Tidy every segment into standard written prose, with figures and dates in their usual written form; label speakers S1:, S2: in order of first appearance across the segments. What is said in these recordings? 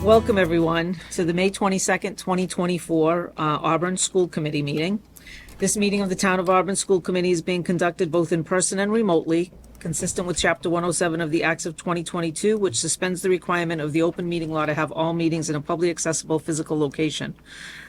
S1: Welcome, everyone, to the May 22nd, 2024 Auburn School Committee meeting. This meeting of the Town of Auburn School Committee is being conducted both in person and remotely, consistent with Chapter 107 of the Acts of 2022, which suspends the requirement of the open meeting law to have all meetings in a publicly accessible physical location.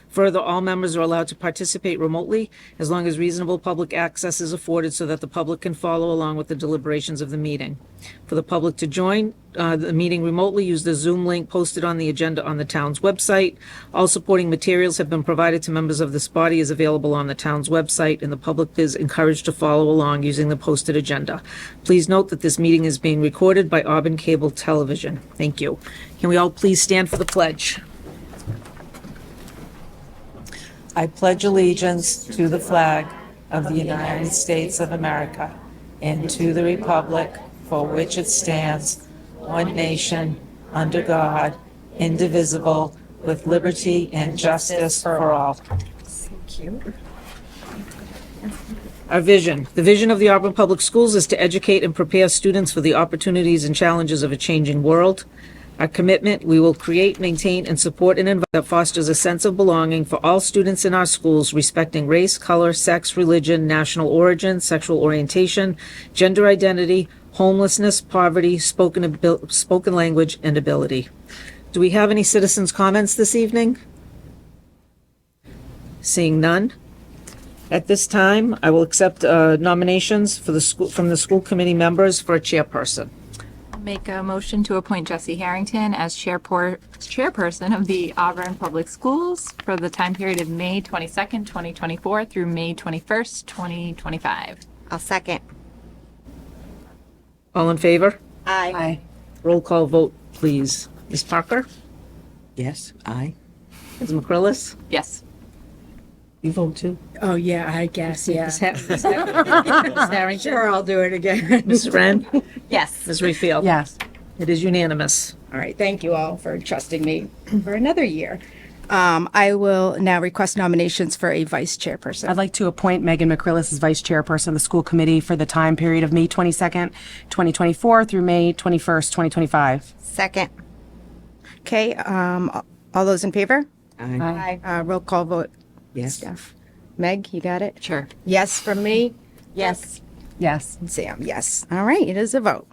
S1: Further, all members are allowed to participate remotely as long as reasonable public access is afforded so that the public can follow along with the deliberations of the meeting. For the public to join the meeting remotely, use the Zoom link posted on the agenda on the town's website. All supporting materials have been provided to members of this body is available on the town's website, and the public is encouraged to follow along using the posted agenda. Please note that this meeting is being recorded by Auburn Cable Television. Thank you. Can we all please stand for the pledge? I pledge allegiance to the flag of the United States of America and to the republic for which it stands, one nation, under God, indivisible, with liberty and justice for all. Thank you. Our vision. The vision of the Auburn Public Schools is to educate and prepare students for the opportunities and challenges of a changing world. Our commitment, we will create, maintain, and support an environment that fosters a sense of belonging for all students in our schools, respecting race, color, sex, religion, national origin, sexual orientation, gender identity, homelessness, poverty, spoken language, and ability. Do we have any citizens' comments this evening? Seeing none. At this time, I will accept nominations for from the school committee members for a chairperson.
S2: Make a motion to appoint Jessie Harrington as chairperson of the Auburn Public Schools for the time period of May 22nd, 2024 through May 21st, 2025.
S3: I'll second.
S1: All in favor?
S3: Aye.
S1: Roll call vote, please. Ms. Parker?
S4: Yes, aye.
S1: Ms. McCrillis?
S2: Yes.
S1: You vote too?
S5: Oh, yeah, I guess, yeah.
S1: Ms. Harrington?
S5: Sure, I'll do it again.
S1: Ms. Wren?
S2: Yes.
S1: Ms. Refield?
S4: Yes.
S1: It is unanimous.
S5: All right, thank you all for trusting me for another year. I will now request nominations for a vice chairperson.
S4: I'd like to appoint Megan McCrillis as Vice Chairperson of the School Committee for the time period of May 22nd, 2024 through May 21st, 2025.
S3: Second.
S5: Okay, all those in favor?
S4: Aye.
S5: Roll call vote.
S4: Yes.
S5: Steph. Meg, you got it?
S2: Sure.
S5: Yes from me?
S3: Yes.
S4: Yes.
S5: Sam, yes. All right, it is a vote.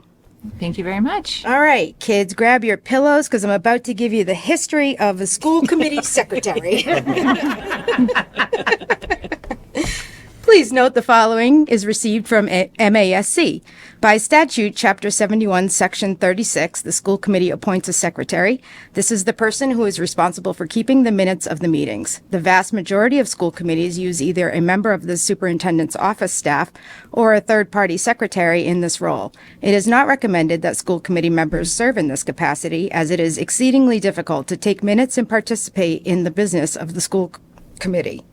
S2: Thank you very much.
S5: All right, kids, grab your pillows because I'm about to give you the history of a school committee secretary. Please note the following is received from MASC. By statute, Chapter 71, Section 36, the school committee appoints a secretary. This is the person who is responsible for keeping the minutes of the meetings. The vast majority of school committees use either a member of the superintendent's office staff or a third-party secretary in this role. It is not recommended that school committee members serve in this capacity, as it is exceedingly difficult to take minutes and participate in the business of the school committee.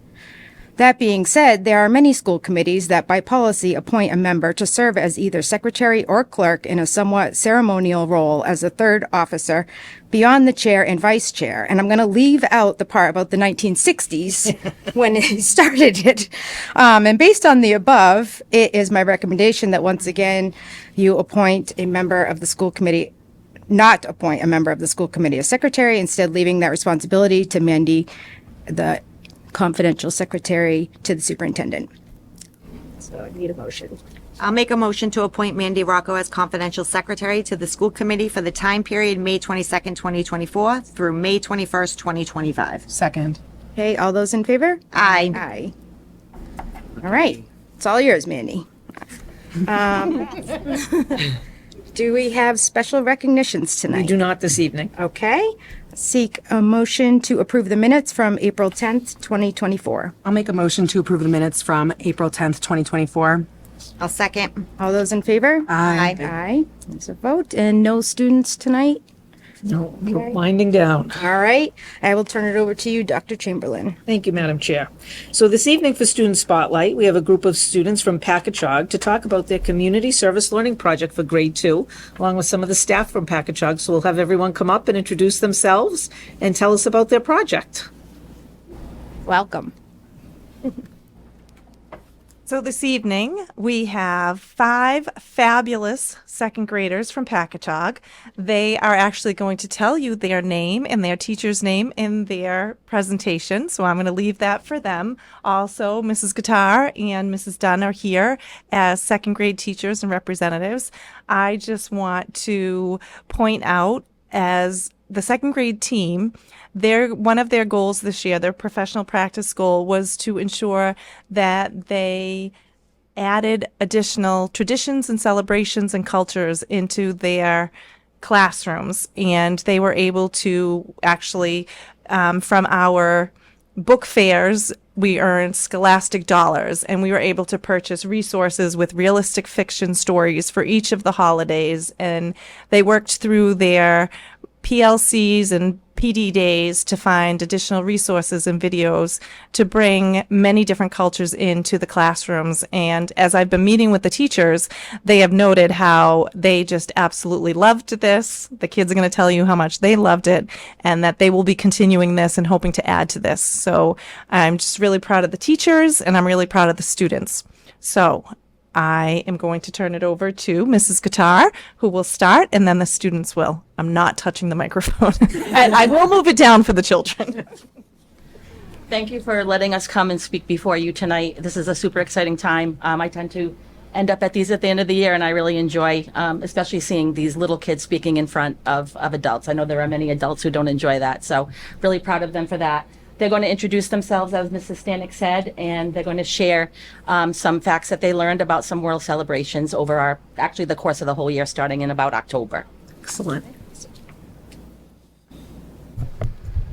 S5: That being said, there are many school committees that by policy appoint a member to serve as either secretary or clerk in a somewhat ceremonial role as a third officer beyond the chair and vice chair. And I'm going to leave out the part about the 1960s when it started it. And based on the above, it is my recommendation that once again, you appoint a member of the school committee, not appoint a member of the school committee as secretary, instead leaving that responsibility to Mandy, the confidential secretary, to the superintendent. So I need a motion.
S3: I'll make a motion to appoint Mandy Rocco as confidential secretary to the school committee for the time period May 22nd, 2024 through May 21st, 2025.
S4: Second.
S5: Okay, all those in favor?
S3: Aye.
S5: Aye. All right, it's all yours, Mandy. Do we have special recognitions tonight?
S1: We do not this evening.
S5: Okay. Seek a motion to approve the minutes from April 10th, 2024.
S4: I'll make a motion to approve the minutes from April 10th, 2024.
S3: I'll second.
S5: All those in favor?
S4: Aye.
S5: Aye. There's a vote, and no students tonight?
S1: No, we're winding down.
S5: All right. I will turn it over to you, Dr. Chamberlain.
S1: Thank you, Madam Chair. So this evening for Student Spotlight, we have a group of students from Packagug to talk about their community service learning project for grade 2, along with some of the staff from Packagug. So we'll have everyone come up and introduce themselves and tell us about their project.
S5: Welcome.
S6: So this evening, we have 5 fabulous second graders from Packagug. They are actually going to tell you their name and their teacher's name in their presentation, so I'm going to leave that for them. Also, Mrs. Guitar and Mrs. Dunn are here as second grade teachers and representatives. I just want to point out, as the second grade team, one of their goals this year, their professional practice goal, was to ensure that they added additional traditions and celebrations and cultures into their classrooms. And they were able to actually, from our book fairs, we earned scholastic dollars, and we were able to purchase resources with realistic fiction stories for each of the holidays. And they worked through their PLCs and PD days to find additional resources and videos to bring many different cultures into the classrooms. And as I've been meeting with the teachers, they have noted how they just absolutely loved this. The kids are going to tell you how much they loved it, and that they will be continuing this and hoping to add to this. So I'm just really proud of the teachers, and I'm really proud of the students. So I am going to turn it over to Mrs. Guitar, who will start, and then the students will. I'm not touching the microphone. And I will move it down for the children.
S7: Thank you for letting us come and speak before you tonight. This is a super exciting time. I tend to end up at these at the end of the year, and I really enjoy, especially seeing these little kids speaking in front of adults. I know there are many adults who don't enjoy that, so really proud of them for that. They're going to introduce themselves, as Mrs. Stanek said, and they're going to share some facts that they learned about some world celebrations over actually the course of the whole year, starting in about October.
S1: Excellent.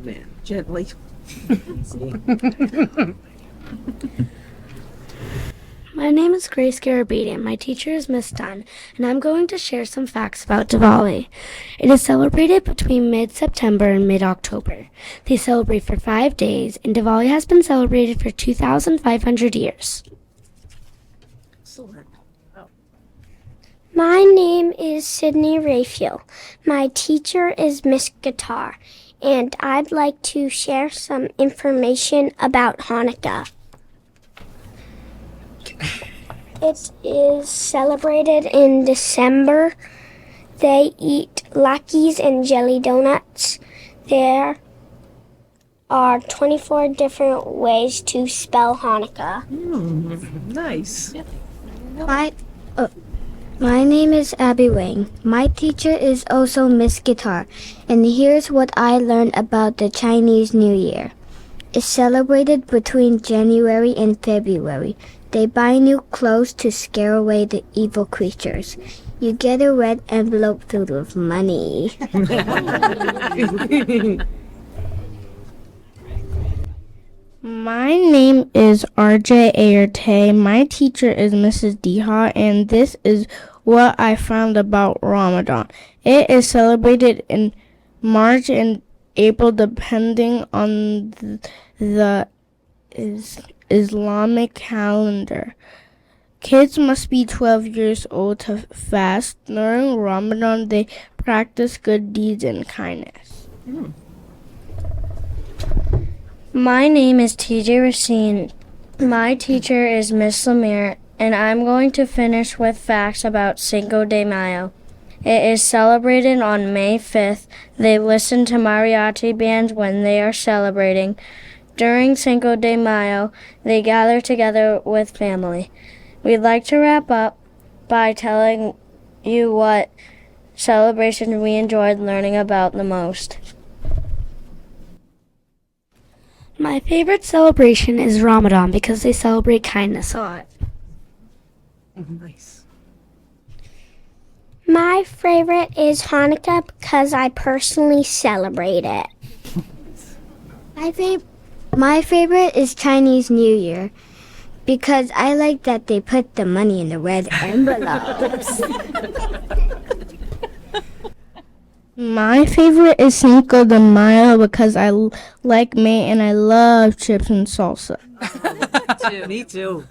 S1: Man, gently.
S8: My name is Grace Garabedian. My teacher is Miss Dunn, and I'm going to share some facts about Diwali. It is celebrated between mid-September and mid-October. They celebrate for 5 days, and Diwali has been celebrated for 2,500 years.
S1: Excellent.
S9: My name is Sydney Raphael. My teacher is Miss Guitar, and I'd like to share some information about Hanukkah. It is celebrated in December. They eat Latkes and jelly donuts. There are 24 different ways to spell Hanukkah.
S1: Nice.
S9: My name is Abby Wang. My teacher is also Miss Guitar, and here's what I learned about the Chinese New Year. It's celebrated between January and February. They buy new clothes to scare away the evil creatures. You get a red envelope filled with money.
S10: My name is RJ Ayerte. My teacher is Mrs. Diha, and this is what I found about Ramadan. It is celebrated in March and April depending on the Islamic calendar. Kids must be 12 years old to fast. During Ramadan, they practice good deeds and kindness.
S8: My name is TJ Racine. My teacher is Miss Lemire, and I'm going to finish with facts about Cinco de Mayo. It is celebrated on May 5th. They listen to mariachi bands when they are celebrating. During Cinco de Mayo, they gather together with family. We'd like to wrap up by telling you what celebration we enjoyed learning about the most. My favorite celebration is Ramadan because they celebrate kindness a lot.
S1: Nice.
S9: My favorite is Hanukkah because I personally celebrate it. My favorite is Chinese New Year because I like that they put the money in the red envelopes.
S10: My favorite is Cinco de Mayo because I like May and I love chips and salsa.
S1: Me too.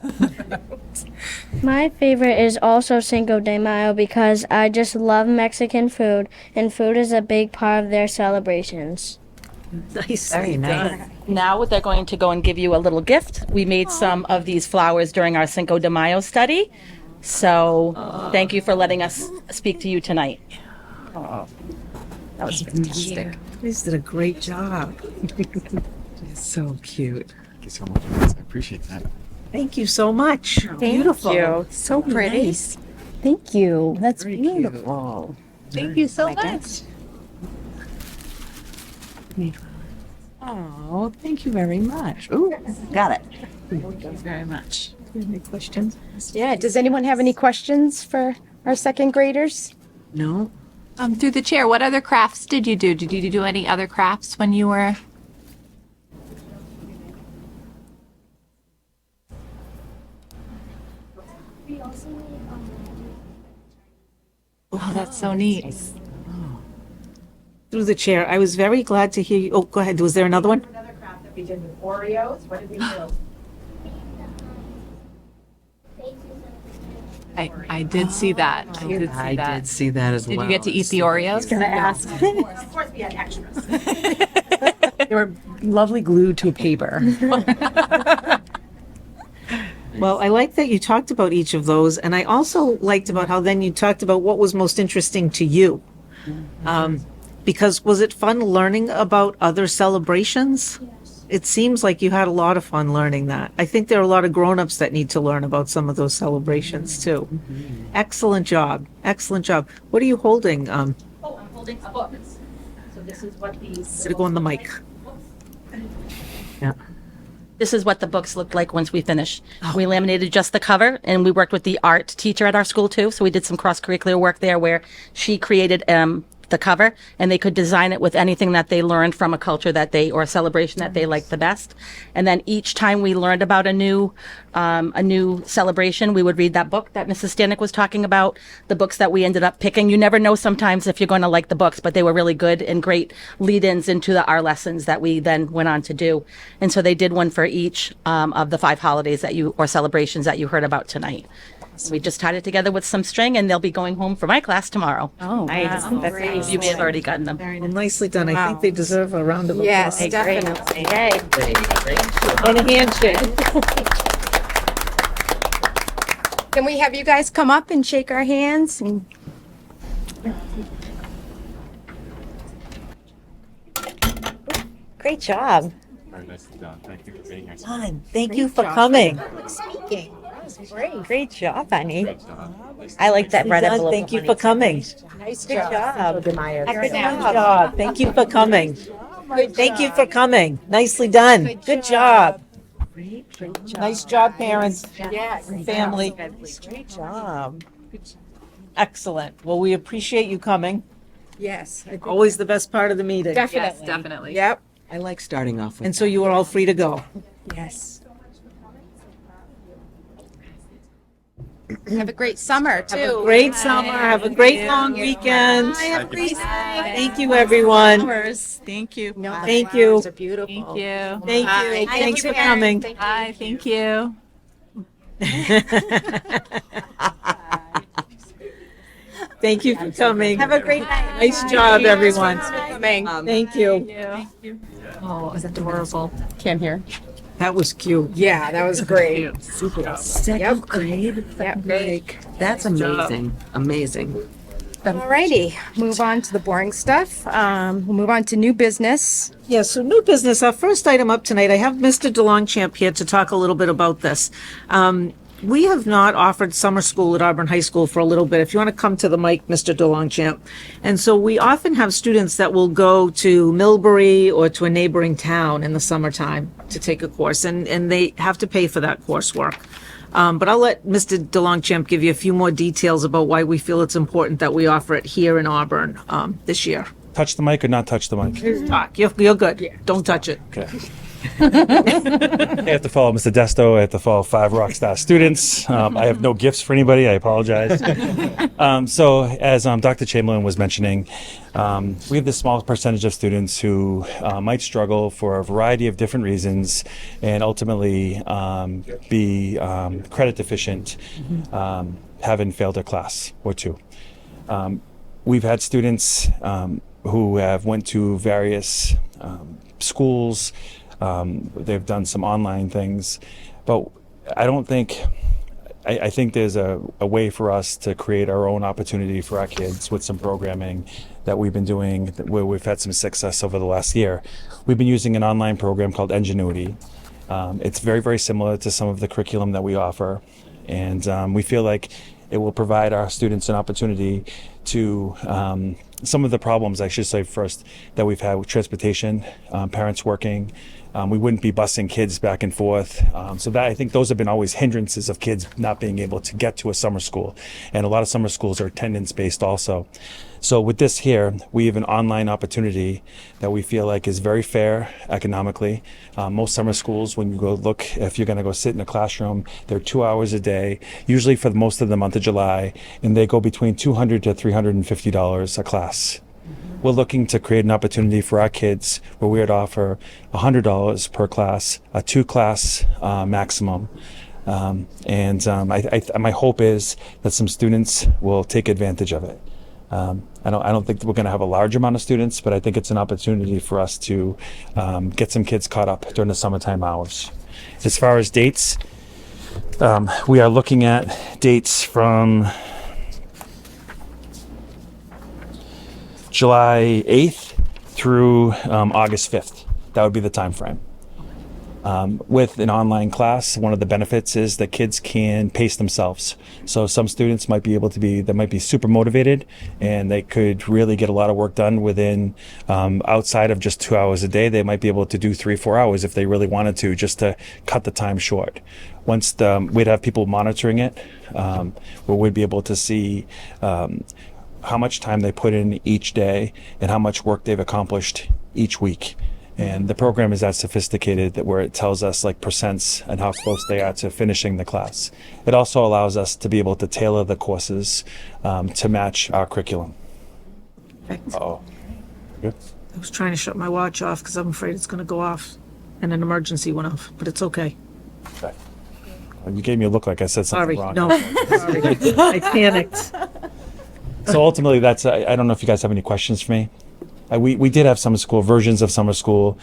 S8: My favorite is also Cinco de Mayo because I just love Mexican food, and food is a big part of their celebrations.
S1: Nice.
S3: Very nice.
S7: Now they're going to go and give you a little gift. We made some of these flowers during our Cinco de Mayo study. So thank you for letting us speak to you tonight.
S1: That was fantastic. You guys did a great job.
S11: So cute. Thank you so much. I appreciate that.
S1: Thank you so much. Beautiful.
S5: you. So pretty.
S1: Nice.
S5: Thank you. That's
S11: Very
S5: beautiful.
S2: Thank you so much.
S11: Oh, thank you very much. Ooh,
S3: Got it.
S2: Thank you very much.
S1: Any questions?
S5: Yeah. Does anyone have any questions for our second graders?
S1: No?
S2: Through the chair, what other crafts did you do? Did you do any other crafts when you were? Oh, that's so neat.
S1: Through the chair, I was very glad to hear you. Oh, go ahead. Was there another one?
S4: Another craft that we did with Oreos. What did we do?
S2: I did see that. I did see
S11: I
S2: that.
S11: did see that as
S2: Did
S11: well.
S2: you get to eat the Oreos?
S1: Gonna ask.
S4: Of course, we had extras. They were lovely glued to paper.
S1: Well, I like that you talked about each of those, and I also liked about how then you talked about what was most interesting to you. Because was it fun learning about other celebrations? It seems like you had a lot of fun learning that. I think there are a lot of grown-ups that need to learn about some of those celebrations too. Excellent job. Excellent job. What are you holding?
S7: Oh, I'm holding a book. So this is what these.
S1: Go on the mic. Yeah.
S7: This is what the books looked like once we finished. We laminated just the cover, and we worked with the art teacher at our school too. So we did some cross-curricular work there where she created the cover, and they could design it with anything that they learned from a culture that they or a celebration that they liked the best. And then each time we learned about a new celebration, we would read that book that Mrs. Stanek was talking about. The books that we ended up picking. You never know sometimes if you're going to like the books, but they were really good and great lead-ins into our lessons that we then went on to do. And so they did one for each of the 5 holidays or celebrations that you heard about tonight. We just tied it together with some string, and they'll be going home for my class tomorrow.
S5: Oh, nice. That's nice.
S7: You may have already gotten them.
S1: Well, nicely done. I think they deserve a round of applause.
S5: Yes, definitely.
S1: And a handshake.
S5: Can we have you guys come up and shake our hands?
S3: Great job.
S11: Very nicely done. Thank you for being here.
S1: Thank you for coming.
S3: Great job, honey. I like that red envelope.
S1: Thank you for coming.
S3: Nice job.
S1: Good job. Thank you for coming. Thank you for coming. Nicely done. Good job. Nice job, parents. and Family. Great job. Excellent. Well, we appreciate you coming.
S5: Yes.
S1: Always the best part of the meeting.
S5: Definitely.
S2: Definitely.
S5: Yep.
S11: I like starting off with
S1: And so you are all free to go.
S5: Yes. Have a great summer, too.
S1: Great summer. Have a great long weekend. Thank you, everyone.
S2: Thank you.
S1: Thank you.
S5: They're beautiful.
S2: Thank you.
S1: Thank you. Thanks for coming.
S2: Hi, thank you.
S1: Thank you for coming.
S3: Have a great night.
S1: Nice job, everyone.
S5: Coming.
S1: Thank you.
S2: Oh, is adorable.
S5: Can't hear.
S1: That was cute.
S5: Yeah, that was great.
S11: second grade.
S5: Yep.
S11: That's amazing. Amazing.
S5: Alrighty, move on to the boring stuff. We'll move on to new business.
S1: Yeah, so new business. Our first item up tonight, I have Mr. DeLongchamp here to talk a little bit about this. We have not offered summer school at Auburn High School for a little bit. If you want to come to the mic, Mr. DeLongchamp. And so we often have students that will go to Millbury or to a neighboring town in the summertime to take a course, and they have to pay for that coursework. But I'll let Mr. DeLongchamp give you a few more details about why we feel it's important that we offer it here in Auburn this year.
S12: Touch the mic or not touch the mic?
S1: Talk. You're good. Don't touch it.
S12: Okay. I have to follow Mr. Desto. I have to follow 5 Rockstar students. I have no gifts for anybody. I apologize. So as Dr. Chamberlain was mentioning, we have this small percentage of students who might struggle for a variety of different reasons and ultimately be credit deficient, having failed a class or two. We've had students who have went to various schools. They've done some online things, but I don't think. I think there's a way for us to create our own opportunity for our kids with some programming that we've been doing, where we've had some success over the last year. We've been using an online program called Ingenuity. It's very, very similar to some of the curriculum that we offer, and we feel like it will provide our students an opportunity to some of the problems, I should say first, that we've had with transportation, parents working. We wouldn't be busing kids back and forth. So that, I think those have been always hindrances of kids not being able to get to a summer school. And a lot of summer schools are attendance based also. So with this here, we have an online opportunity that we feel like is very fair economically. Most summer schools, when you go look, if you're going to go sit in a classroom, they're 2 hours a day, usually for most of the month of July, and they go between $200 to $350 a class. We're looking to create an opportunity for our kids where we would offer $100 per class, a 2-class maximum. My hope is that some students will take advantage of it. I don't think we're going to have a large amount of students, but I think it's an opportunity for us to get some kids caught up during the summertime hours. As far as dates, we are looking at dates from July 8th through August 5th. That would be the time frame. With an online class, one of the benefits is that kids can pace themselves. So some students might be super motivated, and they could really get a lot of work done within, outside of just 2 hours a day. They might be able to do 3-4 hours if they really wanted to, just to cut the time short. Once we'd have people monitoring it, where we'd be able to see how much time they put in each day and how much work they've accomplished each week. And the program is that sophisticated that where it tells us like percents and how close they are to finishing the class. It also allows us to be able to tailor the courses to match our curriculum.
S1: Perfect.
S12: Uh-oh. Good?
S1: I was trying to shut my watch off because I'm afraid it's going to go off, and an emergency went off, but it's okay.
S12: Okay. Well, you gave me a look like I said something
S1: Sorry,
S12: wrong.
S1: no, sorry. I panicked.
S12: So ultimately, that's, I don't know if you guys have any questions for me. We did have summer school, versions of summer school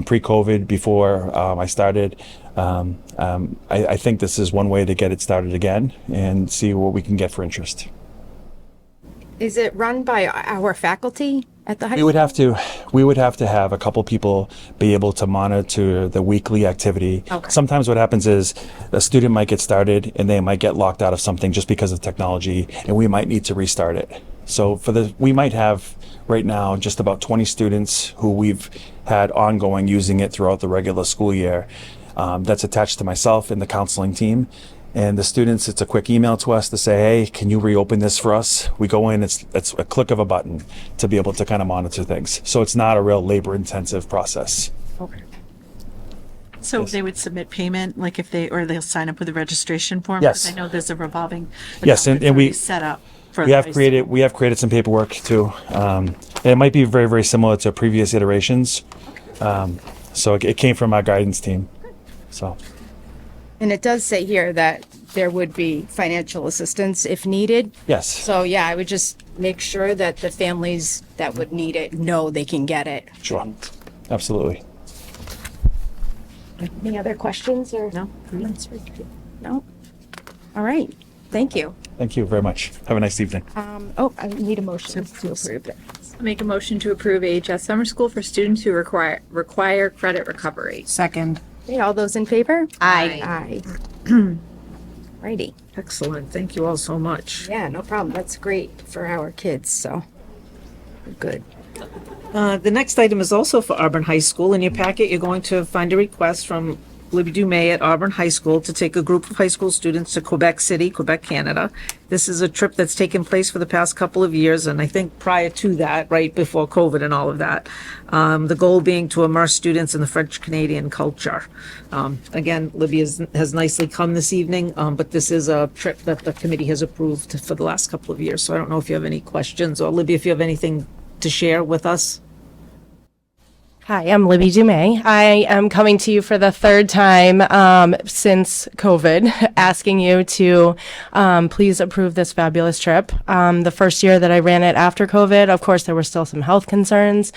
S12: pre-COVID before I started. I think this is one way to get it started again and see what we can get for interest.
S5: Is it run by our faculty at the high
S12: We
S5: school?
S12: would have to have a couple people be able to monitor the weekly activity.
S5: Okay.
S12: Sometimes what happens is a student might get started and they might get locked out of something just because of technology, and we might need to restart it. So we might have right now just about 20 students who we've had ongoing using it throughout the regular school year. That's attached to myself and the counseling team. And the students, it's a quick email to us to say, hey, can you reopen this for us? We go in, it's a click of a button to be able to kind of monitor things. So it's not a real labor-intensive process.
S1: Okay.
S13: So
S12: Yes.
S13: they would submit payment, like if they'll sign up with a registration form?
S12: Yes.
S13: 'Cause I know there's a revolving
S12: Yes,
S13: account
S12: and we-
S13: that's already set up for
S12: We
S13: the
S12: have
S13: high
S12: created some paperwork too. And it might be very, very similar to previous iterations. So it came from our guidance team. So.
S5: And it does say here that there would be financial assistance if needed.
S12: Yes.
S5: So yeah, I would just make sure that the families that would need it know they can get it.
S12: Sure. Absolutely.
S5: Any other questions or? No. No? All right. Thank you.
S12: Thank you very much. Have a nice evening.
S5: I need a motion to approve it.
S2: Make a motion to approve AHS Summer School for students who require credit recovery.
S4: Second.
S5: Okay, all those in favor?
S3: Aye.
S5: Aye. Righty.
S1: Excellent. Thank you all so much.
S5: Yeah, no problem. That's great for our kids, so good.
S1: The next item is also for Auburn High School. In your packet, you're going to find a request from Libby Dumais at Auburn High School to take a group of high school students to Quebec City, Quebec, Canada. This is a trip that's taken place for the past couple of years, and I think prior to that, right before COVID and all of that. The goal being to immerse students in the French-Canadian culture. Again, Libby has nicely come this evening, but this is a trip that the committee has approved for the last couple of years. So I don't know if you have any questions, or Libby, if you have anything to share with us.
S14: Hi, I'm Libby Dumais. I am coming to you for the third time since COVID, asking you to please approve this fabulous trip. The first year that I ran it after COVID, of course, there were still some health concerns,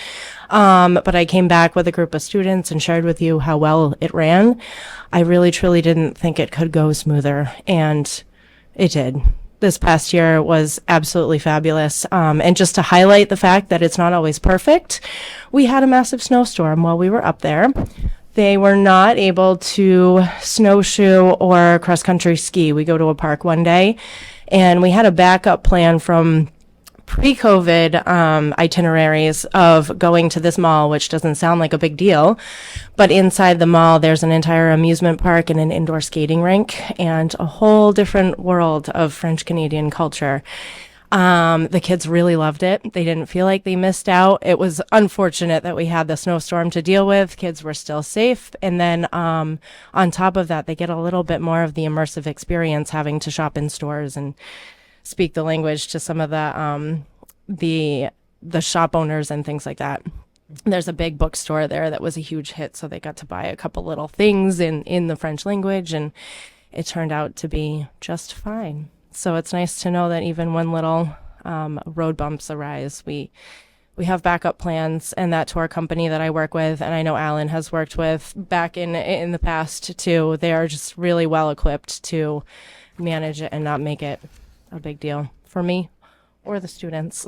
S14: but I came back with a group of students and shared with you how well it ran. I really, truly didn't think it could go smoother, and it did. This past year was absolutely fabulous. And just to highlight the fact that it's not always perfect, we had a massive snowstorm while we were up there. They were not able to snowshoe or cross country ski. We go to a park one day, and we had a backup plan from pre-COVID itineraries of going to this mall, which doesn't sound like a big deal, but inside the mall there's an entire amusement park and an indoor skating rink and a whole different world of French Canadian culture. The kids really loved it. They didn't feel like they missed out. It was unfortunate that we had the snowstorm to deal with. Kids were still safe. And then on top of that, they get a little bit more of the immersive experience, having to shop in stores and speak the language to some of the shop owners and things like that. There's a big bookstore there that was a huge hit, so they got to buy a couple little things in the French language, and it turned out to be just fine. So it's nice to know that even when little road bumps arise, we have backup plans, and that tour company that I work with, and I know Alan has worked with back in the past too, they are just really well equipped to manage it and not make it a big deal for me or the students.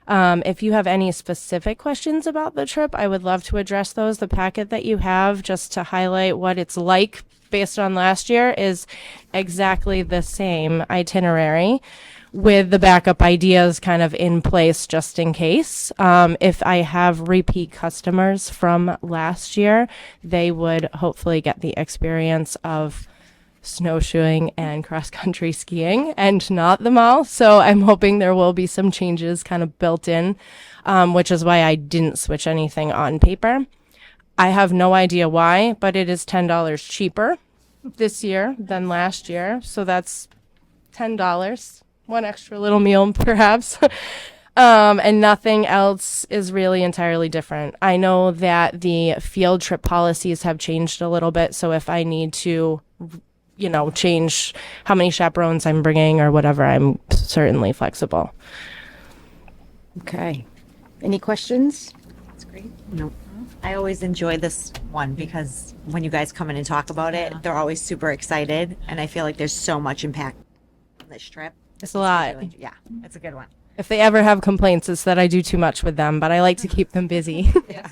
S14: If you have any specific questions about the trip, I would love to address those. The packet that you have, just to highlight what it's like based on last year, is exactly the same itinerary with the backup ideas kind of in place just in case. If I have repeat customers from last year, they would hopefully get the experience of snowshoeing and cross-country skiing and not the mall. So I'm hoping there will be some changes kind of built in, which is why I didn't switch anything on paper. I have no idea why, but it is $10 cheaper this year than last year. So that's $10, one extra little meal perhaps. And nothing else is really entirely different. I know that the field trip policies have changed a little bit. So if I need to change how many chaperones I'm bringing or whatever, I'm certainly flexible.
S5: Okay. Any questions?
S3: That's great. No. I always enjoy this one because when you guys come in and talk about it, they're always super excited. And I feel like there's so much impact on this trip.
S14: It's a lot.
S3: Yeah, it's a good one.
S14: If they ever have complaints, it's that I do too much with them, but I like to keep them busy.
S5: Yeah.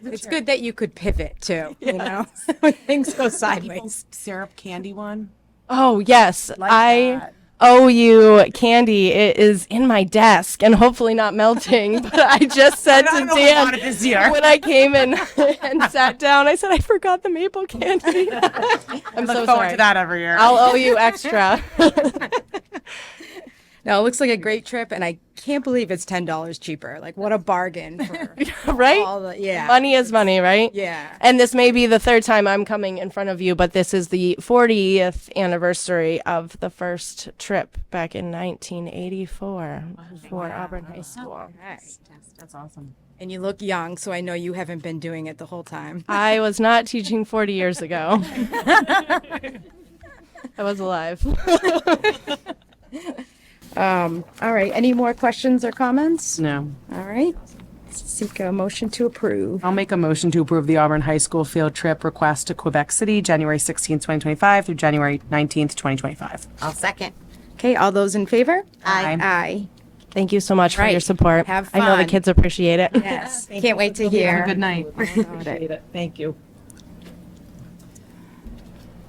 S5: It's good that you could pivot too, you know, when things go sideways.
S4: Syrup candy one.
S14: Oh, yes.
S4: Like
S14: I
S4: that.
S14: owe you candy. It is in my desk and hopefully not melting. But I just said to Dan when I came in and sat down, I said, I forgot the maple candy. I'm so
S4: Look forward
S14: sorry.
S4: to that every year.
S14: I'll owe you extra.
S5: No, it looks like a great trip, and I can't believe it's $10 cheaper. Like, what a bargain for
S14: Right?
S5: all the, yeah.
S14: Money is money, right?
S5: Yeah.
S14: And this may be the third time I'm coming in front of you, but this is the 40th anniversary of the first trip back in 1984 for Auburn High School.
S4: That's awesome.
S5: And you look young, so I know you haven't been doing it the whole time.
S14: I was not teaching 40 years ago. I was alive.
S5: All right. Any more questions or comments?
S4: No.
S5: All right. Seek a motion to approve.
S4: I'll make a motion to approve the Auburn High School field trip request to Quebec City, January 16th, 2025 through January 19th, 2025.
S3: I'll second.
S5: Okay. All those in favor?
S3: Aye.
S5: Aye.
S14: Thank you so much for
S5: Right.
S14: your support.
S5: Have
S14: I know the
S5: fun.
S14: kids appreciate it.
S5: Yes. Can't wait to hear.
S1: Have a good night.
S5: Appreciate
S1: it. Thank you.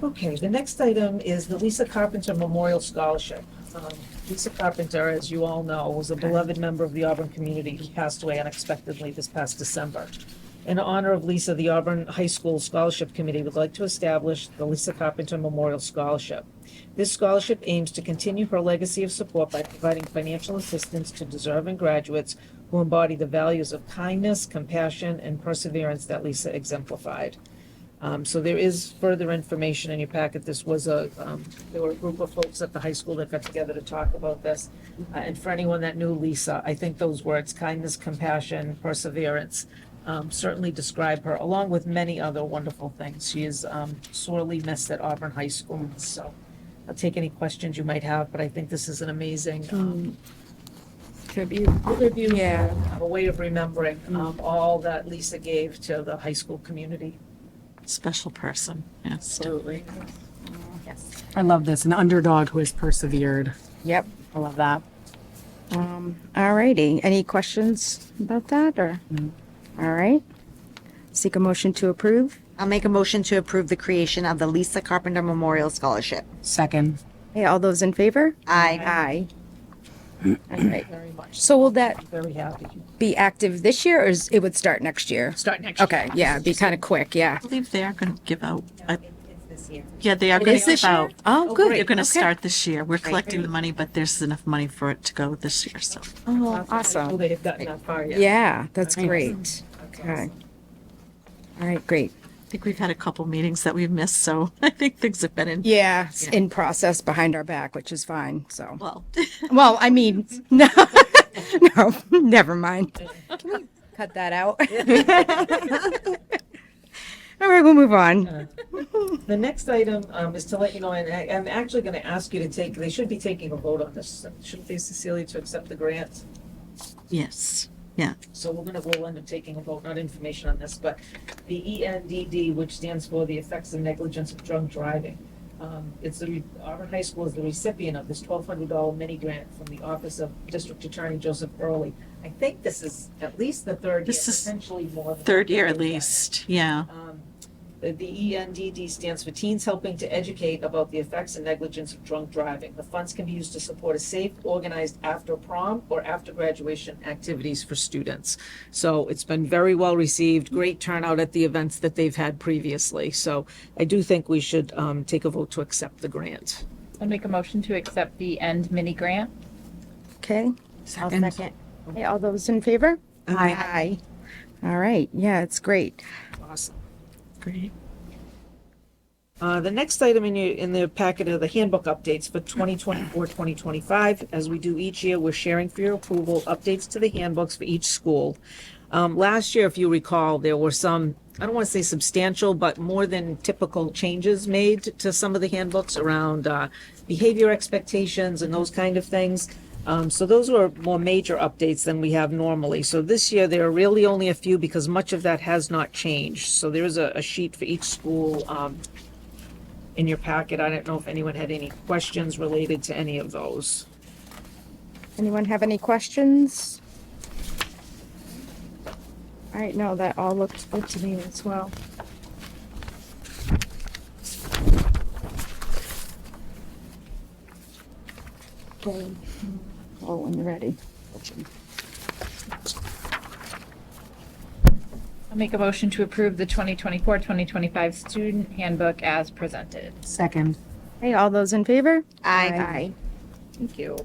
S1: Okay, the next item is the Lisa Carpenter Memorial Scholarship. Lisa Carpenter, as you all know, was a beloved member of the Auburn community who passed away unexpectedly this past December. In honor of Lisa, the Auburn High School Scholarship Committee would like to establish the Lisa Carpenter Memorial Scholarship. This scholarship aims to continue her legacy of support by providing financial assistance to deserving graduates who embody the values of kindness, compassion, and perseverance that Lisa exemplified. So there is further information in your packet. This was there were a group of folks at the high school that got together to talk about this. And for anyone that knew Lisa, I think those words, kindness, compassion, perseverance, certainly describe her, along with many other wonderful things. She is sorely missed at Auburn High School, so I'll take any questions you might have, but I think this is an amazing tribute, a way of remembering all that Lisa gave to the high school community.
S13: Special person, yes.
S1: Absolutely.
S3: Yes.
S4: I love this, an underdog who has persevered.
S5: Yep.
S4: I love that.
S5: All righty. Any questions about that or? All right. Seek a motion to approve.
S3: I'll make a motion to approve the creation of the Lisa Carpenter Memorial Scholarship.
S4: Second.
S5: Hey, all those in favor?
S3: Aye.
S5: Aye. All right.
S1: Very much.
S5: So will that
S1: Very happy.
S5: be active this year or it would start next year?
S1: Start next year.
S5: Okay, yeah, be kind of quick, yeah.
S13: I believe they are going to give out. Yeah, they are
S5: It
S13: going
S5: is
S13: to
S5: this
S13: give
S5: year?
S13: out.
S5: Oh, good.
S13: They're going to
S5: Okay.
S13: start this year. We're collecting the money, but there's enough money for it to go this year, so.
S5: Oh,
S1: I know
S5: awesome.
S1: they have gotten that far yet.
S5: Yeah, that's great. Okay. All right, great.
S13: I think we've had a couple meetings that we've missed, so I think things have been in.
S5: Yeah, it's in process behind our back, which is fine, so.
S13: Well,
S5: Well, I mean, no, no, never mind. Can we cut that out? All right, we'll move on.
S1: The next item is to let you know, and I'm actually going to ask you to take, they should be taking a vote on this, shouldn't they, Cecilia, to accept the grant?
S13: yes, yeah.
S1: So we'll end up taking a vote, not information on this, but the ENDD, which stands for the Effects of Negligence of Drunk Driving. Auburn High School is the recipient of this $1,200 mini grant from the Office of District Attorney Joseph Early. I think this is at least the third year,
S13: This is
S1: potentially more. Than
S13: Third year at
S1: that.
S13: least, yeah.
S1: The ENDD stands for Teens Helping to Educate About the Effects and Negligence of Drunk Driving. The funds can be used to support a safe, organized after prom or after graduation activities for students. So it's been very well received, great turnout at the events that they've had previously. So I do think we should take a vote to accept the grant.
S2: I'll make a motion to accept the end mini grant.
S5: Okay,
S3: I'll second.
S5: hey, all those in favor?
S3: Aye.
S5: All right, yeah, it's great.
S1: Awesome.
S13: Great.
S1: The next item in the packet are the handbook updates for 2024-2025. As we do each year, we're sharing for your approval updates to the handbooks for each school. Last year, if you recall, there were some, I don't want to say substantial, but more than typical changes made to some of the handbooks around behavior expectations and those kind of things. So those were more major updates than we have normally. So this year, there are really only a few because much of that has not changed. So there is a sheet for each school in your packet. I don't know if anyone had any questions related to any of those.
S5: Anyone have any questions? All right, no, that all looks good to me as well. Okay, oh, when you're ready.
S2: I'll make a motion to approve the 2024-2025 student handbook as presented.
S4: Second.
S5: Hey, all those in favor?
S3: Aye.
S1: Thank you.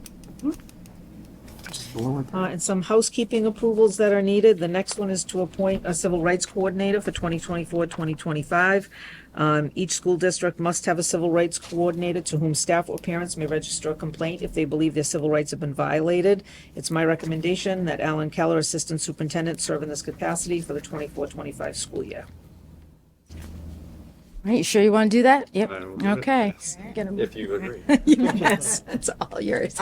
S1: And some housekeeping approvals that are needed. The next one is to appoint a civil rights coordinator for 2024-2025. Each school district must have a civil rights coordinator to whom staff or parents may register a complaint if they believe their civil rights have been violated. It's my recommendation that Alan Keller, Assistant Superintendent, serve in this capacity for the 24-25 school year.
S5: Are you sure you want to do that? Yep.
S15: I will do it.
S5: Okay.
S15: If you agree.
S5: Yes, it's all yours.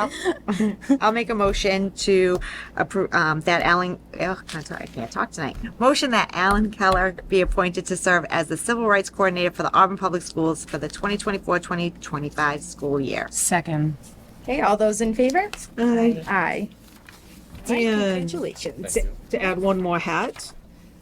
S3: I'll make a motion to approve, that Alan, oh, I'm sorry, I can't talk tonight. Motion that Alan Keller be appointed to serve as the Civil Rights Coordinator for the Auburn Public Schools for the 2024-2025 school year.
S4: Second.
S5: Okay, all those in favor?
S1: Aye.
S5: Aye.
S1: And
S5: Congratulations.
S1: to add one more hat,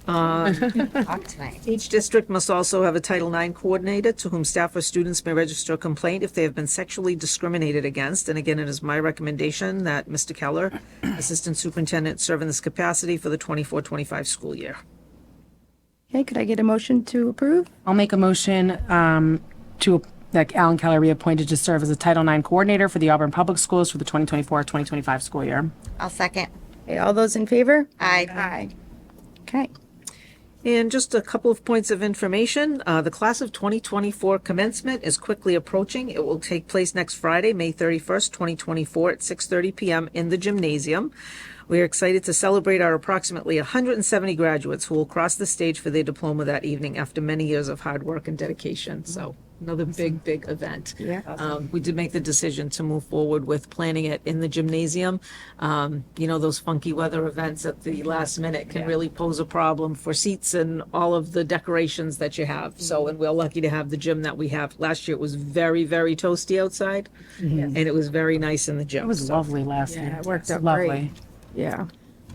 S3: Talk tonight.
S1: each district must also have a Title IX coordinator to whom staff or students may register a complaint if they have been sexually discriminated against. And again, it is my recommendation that Mr. Keller, Assistant Superintendent, serve in this capacity for the 24-25 school year.
S5: Okay, could I get a motion to approve?
S4: I'll make a motion that Alan Keller be appointed to serve as a Title IX coordinator for the Auburn Public Schools for the 2024-2025 school year.
S3: I'll second.
S5: Okay, all those in favor?
S3: Aye.
S5: Aye. Okay.
S1: And just a couple of points of information. The class of 2024 commencement is quickly approaching. It will take place next Friday, May 31st, 2024 at 6:30 p.m. in the gymnasium. We are excited to celebrate our approximately 170 graduates who will cross the stage for their diploma that evening after many years of hard work and dedication. So another big event.
S5: Yeah.
S1: We did make the decision to move forward with planning it in the gymnasium. Those funky weather events at the last minute can really pose a problem for seats and all of the decorations that you have. So, and we're lucky to have the gym that we have. Last year it was very, very toasty outside, and it was very nice in the gym.
S4: It was lovely last year.
S5: Yeah, it worked out
S4: Lovely.
S5: great. Yeah.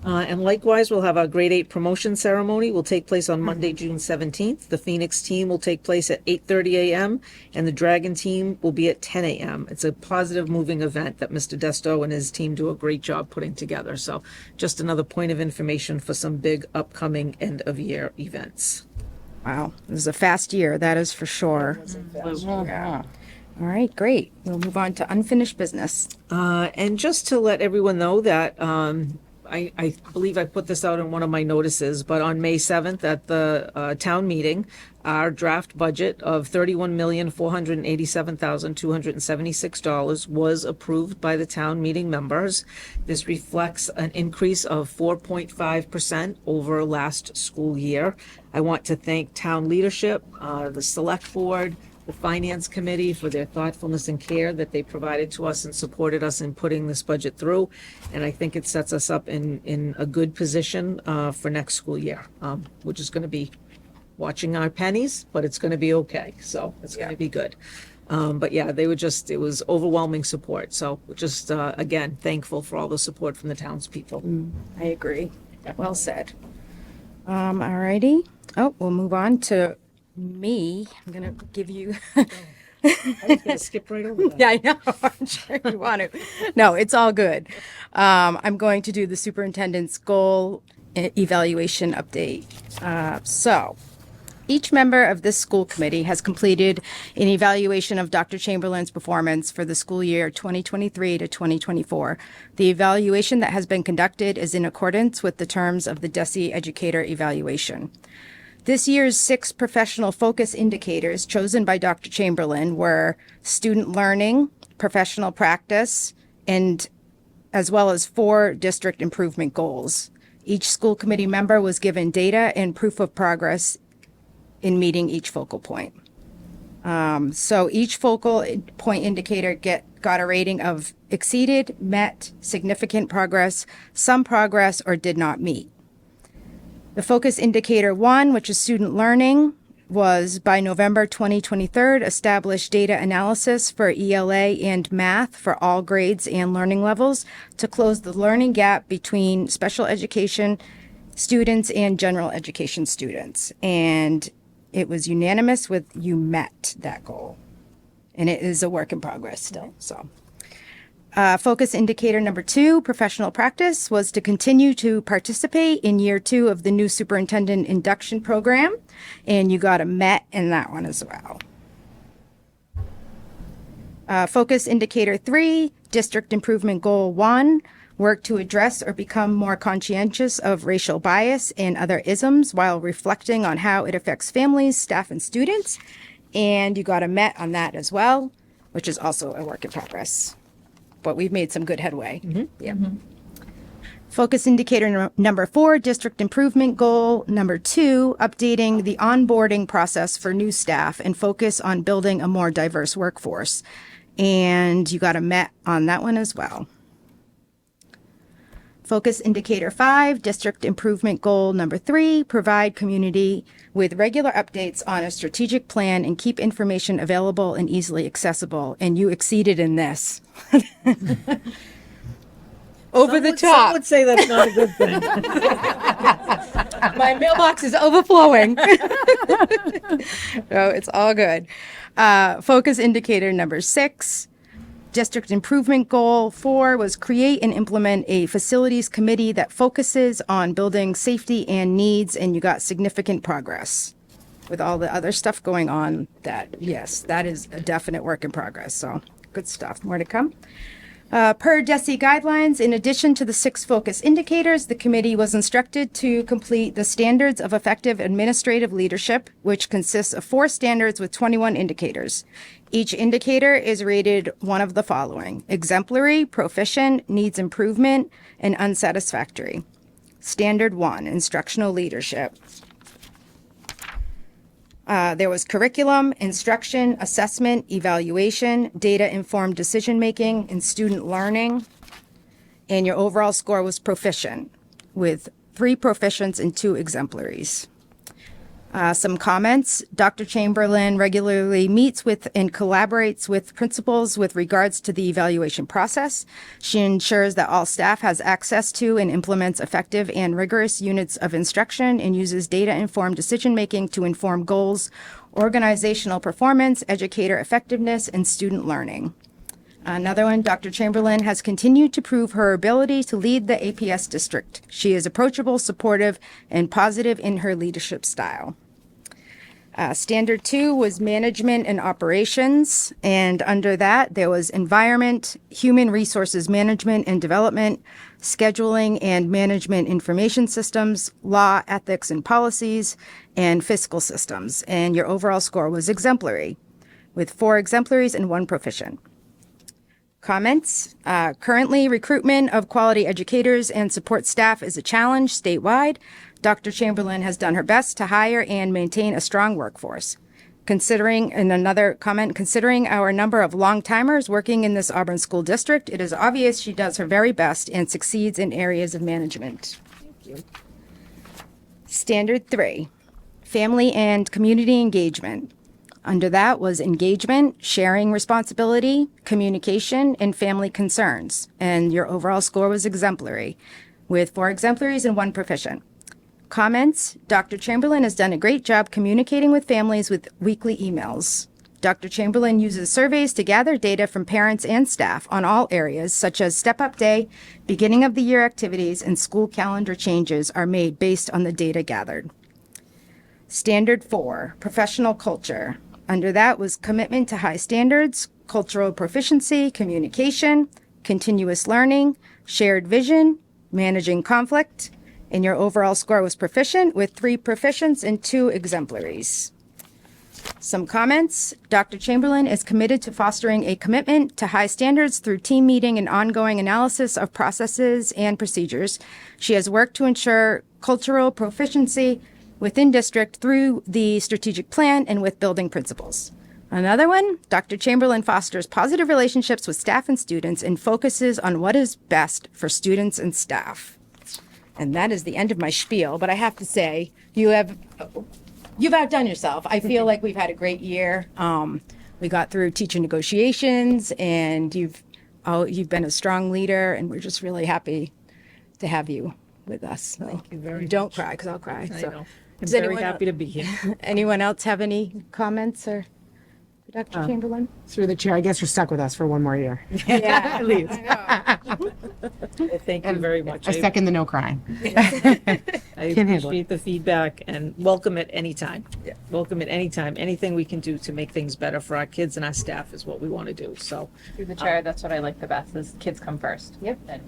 S1: And likewise, we'll have our grade 8 promotion ceremony will take place on Monday, June 17th. The Phoenix team will take place at 8:30 a.m. and the Dragon team will be at 10 a.m. It's a positive moving event that Mr. Desto and his team do a great job putting together. So just another point of information for some big upcoming end of year events.
S5: Wow. It was a fast year, that is for sure. Yeah. All right, great. We'll move on to unfinished business.
S1: And just to let everyone know that I believe I put this out in one of my notices, but on May 7th at the town meeting, our draft budget of $31,487,276 was approved by the town meeting members. This reflects an increase of 4.5% over last school year. I want to thank town leadership, the select board, the finance committee for their thoughtfulness and care that they provided to us and supported us in putting this budget through. And I think it sets us up in a good position for next school year. We're just going to be watching our pennies, but it's going to be okay. So it's going to be good. But yeah, it was overwhelming support. So we're just, again, thankful for all the support from the townspeople.
S5: I agree. Well said. All righty. Oh, we'll move on to me. I'm going to give you.
S1: I was going to skip right over that.
S5: Yeah, I know. I'm sure you want to. No, it's all good. I'm going to do the superintendent's goal evaluation update. So each member of this school committee has completed an evaluation of Dr. Chamberlain's performance for the school year 2023 to 2024. The evaluation that has been conducted is in accordance with the terms of the DESE Educator Evaluation. This year's 6 professional focus indicators chosen by Dr. Chamberlain were student learning, professional practice, and as well as 4 district improvement goals. Each school committee member was given data and proof of progress in meeting each focal point. So each focal point indicator got a rating of exceeded, met, significant progress, some progress, or did not meet. The focus indicator 1, which is student learning, was by November 2023 established data analysis for ELA and math for all grades and learning levels to close the learning gap between special education students and general education students. And it was unanimous with you met that goal. And it is a work in progress still, so. Focus indicator number 2, professional practice, was to continue to participate in year 2 of the new superintendent induction program, and you got a met in that one as well. Focus indicator 3, district improvement goal 1, work to address or become more conscientious of racial bias and other isms while reflecting on how it affects families, staff, and students. And you got a met on that as well, which is also a work in progress. But we've made some good headway. Yeah. Focus indicator number 4, district improvement goal number 2, updating the onboarding process for new staff and focus on building a more diverse workforce. And you got a met on that one as well. Focus indicator 5, district improvement goal number 3, provide community with regular updates on a strategic plan and keep information available and easily accessible. And you exceeded in this. Over the top.
S1: Some would say that's not a good thing.
S5: My mailbox is overflowing. No, it's all good. Focus indicator number 6. District improvement goal 4 was create and implement a facilities committee that focuses on building safety and needs, and you got significant progress. With all the other stuff going on, that is a definite work in progress. So good stuff. More to come. Per DESE guidelines, in addition to the 6 focus indicators, the committee was instructed to complete the Standards of Effective Administrative Leadership, which consists of 4 standards with 21 indicators. Each indicator is rated one of the following: exemplary, proficient, needs improvement, and unsatisfactory. Standard 1, instructional leadership. There was curriculum, instruction, assessment, evaluation, data-informed decision-making, and student learning. And your overall score was proficient, with 3 proficients and 2 exemplaries. Some comments. Dr. Chamberlain regularly meets with and collaborates with principals with regards to the evaluation process. She ensures that all staff has access to and implements effective and rigorous units of instruction and uses data-informed decision-making to inform goals, organizational performance, educator effectiveness, and student learning. Another one, Dr. Chamberlain has continued to prove her ability to lead the APS district. She is approachable, supportive, and positive in her leadership style. Standard 2 was management and operations, and under that there was environment, human resources management and development, scheduling and management information systems, law, ethics and policies, and fiscal systems. And your overall score was exemplary, with 4 exemplaries and 1 proficient. Comments. Currently, recruitment of quality educators and support staff is a challenge statewide. Dr. Chamberlain has done her best to hire and maintain a strong workforce. Considering, and another comment, considering our number of long-timers working in this Auburn School District, it is obvious she does her very best and succeeds in areas of management. Thank you. Standard 3, family and community engagement. Under that was engagement, sharing responsibility, communication, and family concerns. And your overall score was exemplary, with 4 exemplaries and 1 proficient. Comments. Dr. Chamberlain has done a great job communicating with families with weekly emails. Dr. Chamberlain uses surveys to gather data from parents and staff on all areas, such as Step-Up Day, beginning of the year activities, and school calendar changes are made based on the data gathered. Standard 4, professional culture. Under that was commitment to high standards, cultural proficiency, communication, continuous learning, shared vision, managing conflict, and your overall score was proficient with 3 proficients and 2 exemplaries. Some comments. Dr. Chamberlain is committed to fostering a commitment to high standards through team meeting and ongoing analysis of processes and procedures. She has worked to ensure cultural proficiency within district through the strategic plan and with building principles. Another one, Dr. Chamberlain fosters positive relationships with staff and students and focuses on what is best for students and staff. And that is the end of my spiel, but I have to say, you've outdone yourself. I feel like we've had a great year. We got through teacher negotiations, and you've been a strong leader, and we're just really happy to have you with us.
S1: Thank you very much.
S5: Don't cry, because I'll cry.
S1: I
S5: So.
S1: know. I'm
S5: Does
S1: very
S5: anyone
S1: happy to be here.
S5: Anyone else have any comments or Dr. Chamberlain?
S4: Through the chair, I guess you're stuck with us for 1 more year.
S5: Yeah,
S4: At least.
S1: Thank you very much.
S4: I second the no crying.
S1: I
S4: Can't handle it.
S1: appreciate the feedback and welcome it anytime. Welcome it anytime. Anything we can do to make things better for our kids and our staff is what we want to do. So
S2: Through the chair, that's what I like the best, is kids come first. Yep. And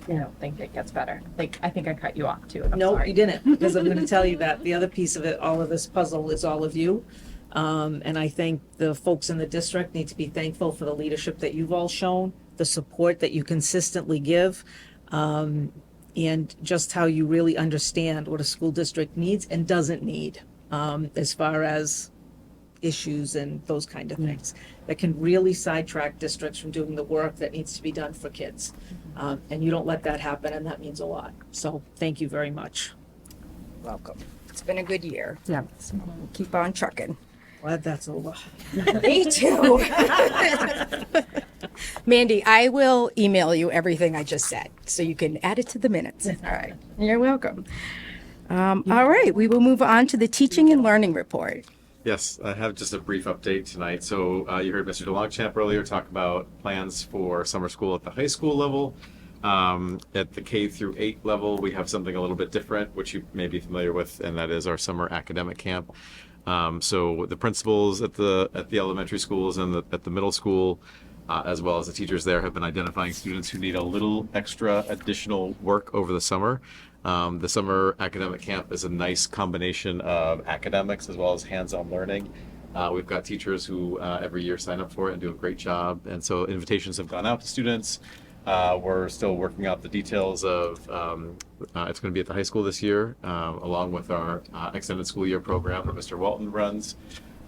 S2: I don't think it gets better. Like, I think I cut you off too. and I'm
S1: no,
S2: sorry.
S1: you didn't, because I'm going to tell you that the other piece of it, all of this puzzle, is all of you. And I think the folks in the district need to be thankful for the leadership that you've all shown, the support that you consistently give, and just how you really understand what a school district needs and doesn't need, as far as issues and those kind of things that can really sidetrack districts from doing the work that needs to be done for kids. And you don't let that happen, and that means a lot. So thank you very much.
S5: Welcome. It's been a good year.
S4: Yeah.
S5: So we'll keep on trucking.
S1: Glad that's over.
S5: Me too. Mandy, I will email you everything I just said so you can add it to the minutes. All right. You're welcome. All right. We will move on to the teaching and learning report.
S15: Yes, I have just a brief update tonight. So you heard Mr. DeLongchamp earlier talk about plans for summer school at the high school level. At the K through 8 level, we have something a little bit different, which you may be familiar with, and that is our summer academic camp. So the principals at the elementary schools and at the middle school as well as the teachers there, have been identifying students who need a little extra additional work over the summer. The summer academic camp is a nice combination of academics as well as hands-on learning. We've got teachers who every year sign up for it and do a great job. And so invitations have gone out to students. We're still working out the details of, it's going to be at the high school this year, along with our extended school year program that Mr. Walton runs,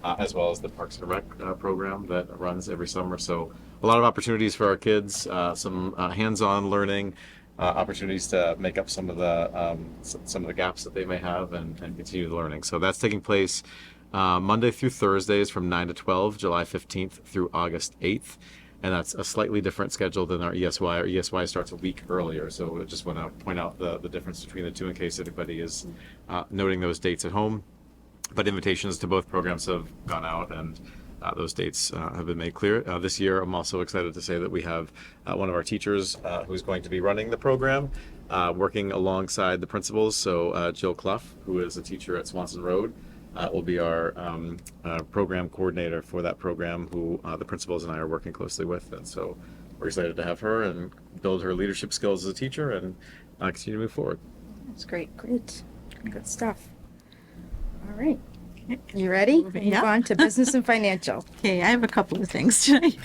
S15: as well as the Parks and Rec program that runs every summer. So a lot of opportunities for our kids, some hands-on learning, opportunities to make up some of the gaps that they may have and continue learning. So that's taking place Monday through Thursdays from 9 to 12, July 15th through August 8th. And that's a slightly different schedule than our ESY. Our ESY starts a week earlier. So I just want to point out the difference between the two in case anybody is noting those dates at home. But invitations to both programs have gone out, and those dates have been made clear. This year, I'm also excited to say that we have one of our teachers who's going to be running the program, working alongside the principals. So Jill Clough, who is a teacher at Swanson Road, will be our program coordinator for that program, who the principals and I are working closely with. And so we're excited to have her and build her leadership skills as a teacher and continue to move forward.
S5: That's great. Great. Good stuff. All right. You ready? Move on to business and financial.
S13: Okay, I have a couple of things tonight.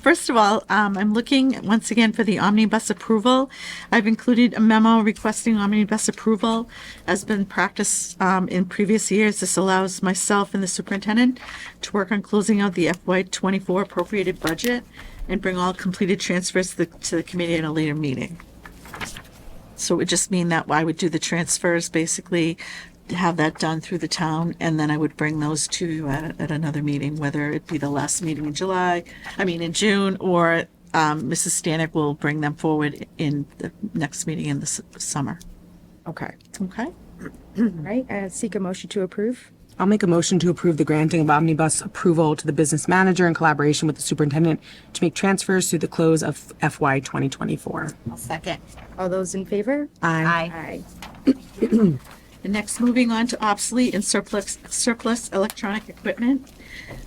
S13: First of all, I'm looking once again for the omnibus approval. I've included a memo requesting omnibus approval. As been practiced in previous years, this allows myself and the superintendent to work on closing out the FY24 appropriated budget and bring all completed transfers to the committee at a later meeting. So it would just mean that I would do the transfers, basically have that done through the town, and then I would bring those to you at another meeting, whether it be the last meeting in June, or Mrs. Stanek will bring them forward in the next meeting in the summer.
S5: Okay.
S13: Okay.
S5: All right. Seek a motion to approve.
S4: I'll make a motion to approve the granting of omnibus approval to the business manager in collaboration with the superintendent to make transfers through the close of FY 2024.
S3: I'll second.
S5: All those in favor?
S4: Aye.
S5: Aye.
S13: And next, moving on to obsolete and surplus electronic equipment.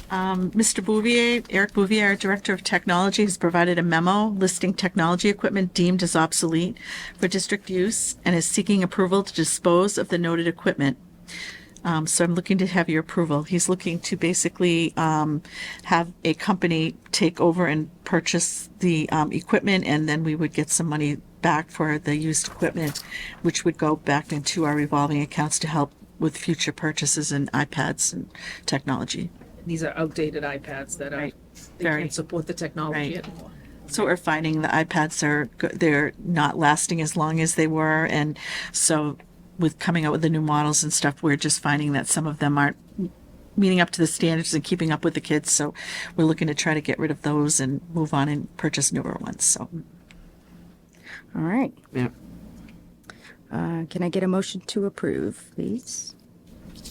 S13: Mr. Bouvier, Eric Bouvier, our Director of Technology, has provided a memo listing technology equipment deemed as obsolete for district use and is seeking approval to dispose of the noted equipment. So I'm looking to have your approval. He's looking to basically have a company take over and purchase the equipment, and then we would get some money back for the used equipment, which would go back into our revolving accounts to help with future purchases in iPads and technology.
S1: These are outdated iPads that are, they can't support the technology
S13: Right.
S1: anymore.
S13: So we're finding the iPads they're not lasting as long as they were, and so with coming out with the new models and stuff, we're just finding that some of them aren't meeting up to the standards and keeping up with the kids. So we're looking to try to get rid of those and move on and purchase newer ones. So.
S5: All right.
S11: Yeah.
S5: Can I get a motion to approve, please?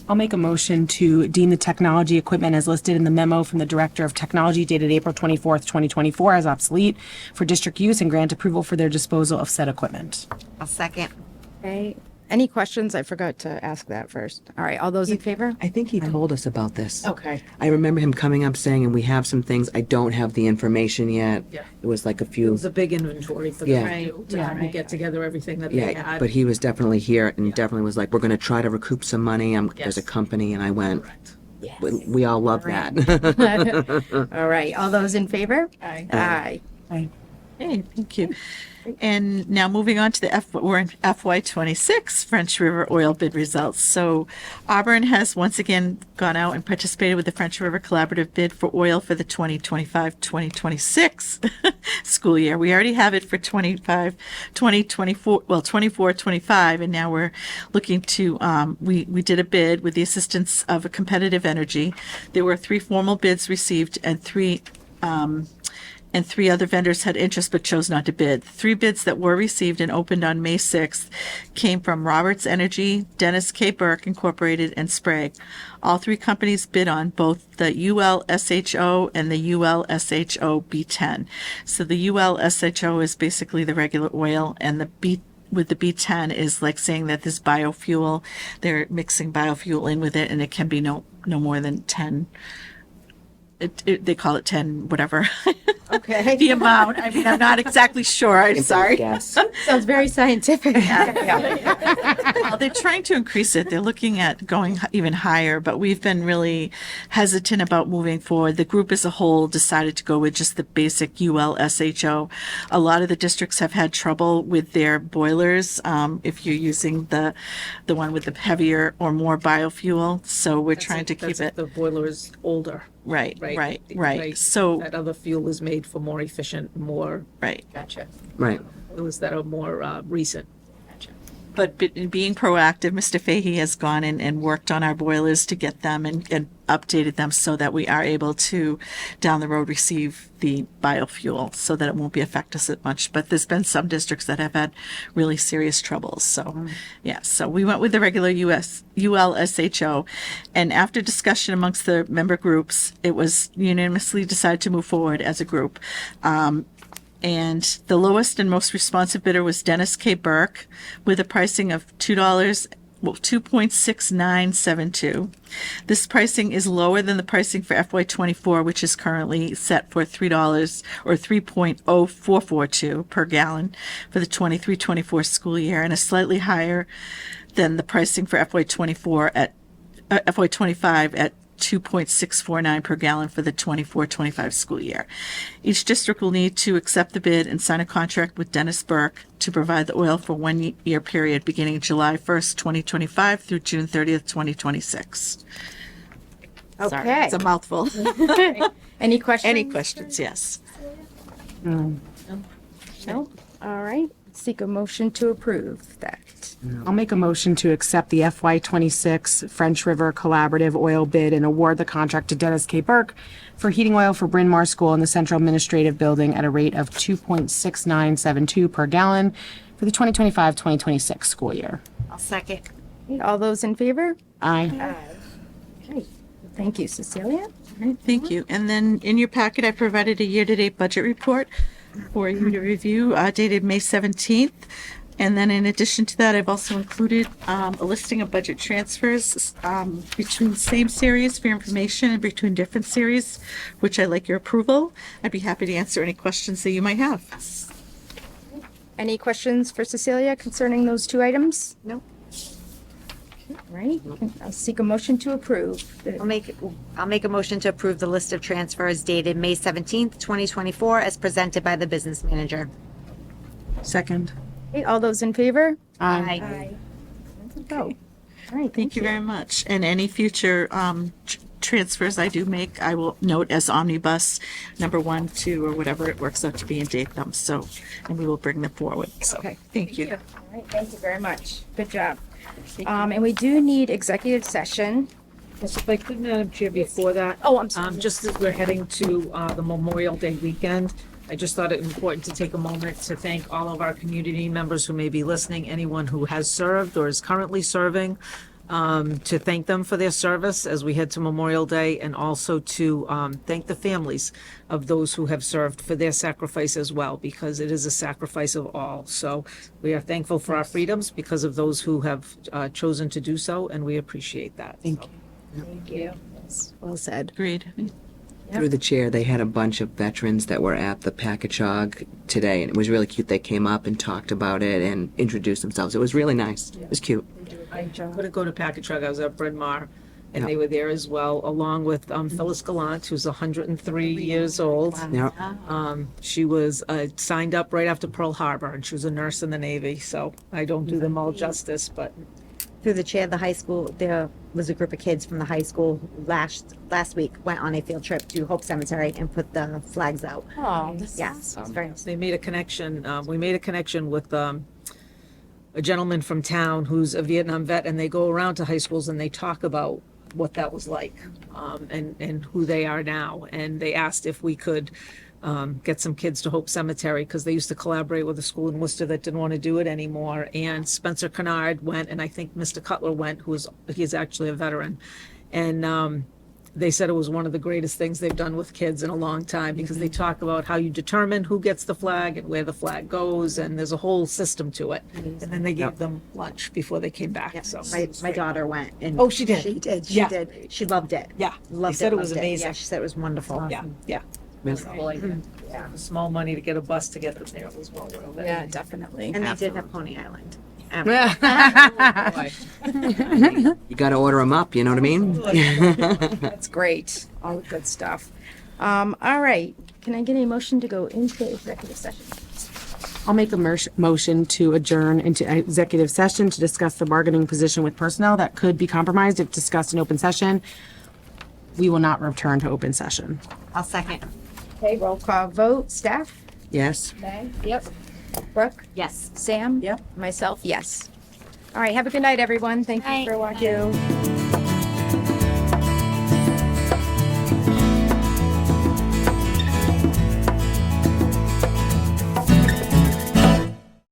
S4: I'll make a motion to deem the technology equipment as listed in the memo from the Director of Technology dated April 24th, 2024 as obsolete for district use and grant approval for their disposal of said equipment.
S3: I'll second.
S5: Okay. Any questions? I forgot to ask that first. All right. All those in favor?
S11: I think he told us about this.
S5: Okay.
S11: I remember him coming up saying, and we have some things, I don't have the information yet.
S1: Yeah.
S11: It was like a
S1: It
S11: few,
S1: was a big inventory for
S11: Yeah.
S1: them to get together everything that they
S11: yeah,
S1: had.
S11: but he was definitely here and definitely was like, we're going to try to recoup some money. There's a
S1: Yes.
S11: company, and I went,
S1: Correct.
S11: we all love that.
S5: All right. All those in favor?
S13: Aye.
S5: Aye.
S13: Hey, thank you. And now moving on to we're in FY26 French River oil bid results. So Auburn has once again gone out and participated with the French River Collaborative bid for oil for the 2025-2026 school year. We already have it for 24-25, and now we're looking to, we did a bid with the assistance of a Competitive Energy. There were 3 formal bids received and 3 other vendors had interest but chose not to bid. 3 bids that were received and opened on May 6th came from Roberts Energy, Dennis K. Burke Incorporated, and Sprague. All 3 companies bid on both the UL-SHO and the UL-SHO B10. So the UL-SHO is basically the regular oil, and the with the B10 is like saying that this biofuel, they're mixing biofuel in with it, and it can be no more than 10 they call it 10, whatever.
S5: Okay.
S13: The amount. I mean, I'm not exactly sure. I'm sorry.
S11: Yes.
S5: Sounds very scientific.
S13: Well, they're trying to increase it. They're looking at going even higher, but we've been really hesitant about moving forward. The group as a whole decided to go with just the basic ULSHO. A lot of the districts have had trouble with their boilers if you're using the one with the heavier or more biofuel. So we're trying to keep it.
S1: The boiler is older.
S13: Right.
S1: Right.
S13: So
S1: That other fuel is made for more efficient, more.
S13: right.
S1: Gotcha.
S11: Right.
S1: Those that are more recent.
S13: But in being proactive, Mr. Fahey has gone in and worked on our boilers to get them and updated them so that we are able to, down the road, receive the biofuel so that it won't be affect us as much. But there's been some districts that have had really serious troubles. So, yeah, so we went with the regular ULSHO. And after discussion amongst the member groups, it was unanimously decided to move forward as a group. And the lowest and most responsive bidder was Dennis K. Burke with a pricing of $2.6972. This pricing is lower than the pricing for FY24, which is currently set for $3 or 3.0442 per gallon for the 23-24 school year, and is slightly higher than the pricing for FY24 at FY25 at 2.649 per gallon for the 24-25 school year. Each district will need to accept the bid and sign a contract with Dennis Burke to provide the oil for 1 year period beginning July 1st, 2025 through June 30th, 2026. Sorry,
S5: Okay.
S13: it's a mouthful.
S5: Any questions?
S13: Any questions? Yes.
S5: No? All right. Seek a motion to approve that.
S4: I'll make a motion to accept the FY26 French River Collaborative Oil bid and award the contract to Dennis K. Burke for heating oil for Bryn Mawr School in the Central Administrative Building at a rate of 2.6972 per gallon for the 2025-2026 school year.
S3: I'll second.
S5: All those in favor?
S4: Aye.
S5: Okay. Thank you, Cecilia.
S13: All right, thank you. And then in your packet, I provided a year-to-date budget report for you to review, dated May 17th. And then in addition to that, I've also included a listing of budget transfers between same series for your information and between different series, which I'd like your approval. I'd be happy to answer any questions that you might have.
S5: Any questions for Cecilia concerning those two items?
S3: No.
S5: All right. I'll seek a motion to approve.
S3: I'll make a motion to approve the list of transfers dated May 17th, 2024, as presented by the business manager.
S1: Second.
S5: Okay, all those in favor?
S3: Aye.
S5: Go. All right.
S13: Thank you very much. And any future transfers I do make, I will note as omnibus number 1, 2, or whatever it works out to be and date them. So, and we will bring them forward. So, thank you.
S5: All right. Thank you very much. Good job. And we do need executive session.
S1: Yes, if I could, Madam Chair, before that.
S5: Oh, I'm sorry.
S1: Just as we're heading to the Memorial Day weekend, I just thought it important to take a moment to thank all of our community members who may be listening, anyone who has served or is currently serving, to thank them for their service as we head to Memorial Day, and also to thank the families of those who have served for their sacrifice as well, because it is a sacrifice of all. So we are thankful for our freedoms because of those who have chosen to do so, and we appreciate that.
S4: Thank you.
S5: Thank you.
S3: Well said.
S13: Agreed.
S11: Through the chair, they had a bunch of veterans that were at the Packagug today, and it was really cute. They came up and talked about it and introduced themselves. It was really nice. It was cute.
S1: I couldn't go to Packagug. I was at Bryn Mawr, and
S11: Yeah.
S1: they were there as well, along with Phyllis Gallant, who's 103 years old.
S11: Yeah.
S1: She was signed up right after Pearl Harbor, and she was a nurse in the Navy. So I don't do them all justice, but
S3: Through the chair of the high school, there was a group of kids from the high school last week went on a field trip to Hope Cemetery and put the flags out.
S5: Oh,
S3: Yes, it's very nice.
S1: they made a connection. We made a connection with a gentleman from town who's a Vietnam vet, and they go around to high schools and they talk about what that was like, and who they are now. And they asked if we could get some kids to Hope Cemetery, because they used to collaborate with a school in Worcester that didn't want to do it anymore. And Spencer Kennard went, and I think Mr. Cutler went, he's actually a veteran. And they said it was one of the greatest things they've done with kids in a long time, because they talk about how you determine who gets the flag and where the flag goes, and there's a whole system to it. And then they gave them lunch before they came back, so.
S3: My daughter went and.
S1: Oh, she did?
S3: She did, she
S1: Yeah.
S3: did. She loved it.
S1: Yeah,
S3: Loved
S1: they said it
S3: loved
S1: was amazing.
S3: Yeah, she said it was wonderful.
S1: Yeah, yeah. Yeah, small money to get a bus to get them there was well worth it.
S2: Yeah, definitely.
S3: And they did have Pony Island.
S11: You got to order them up. You know what I mean?
S5: That's great. All good stuff. All right. Can I get a motion to go into executive session?
S4: I'll make a motion to adjourn into executive session to discuss the bargaining position with personnel that could be compromised if discussed in open session. We will not return to open session.
S3: I'll second.
S5: Okay, roll call vote. Staff?
S11: Yes.
S5: Meg? Yep. Brooke?
S3: Yes.
S5: Sam? Yep. Myself, yes. All right, have a good night, everyone. Thank you for watching.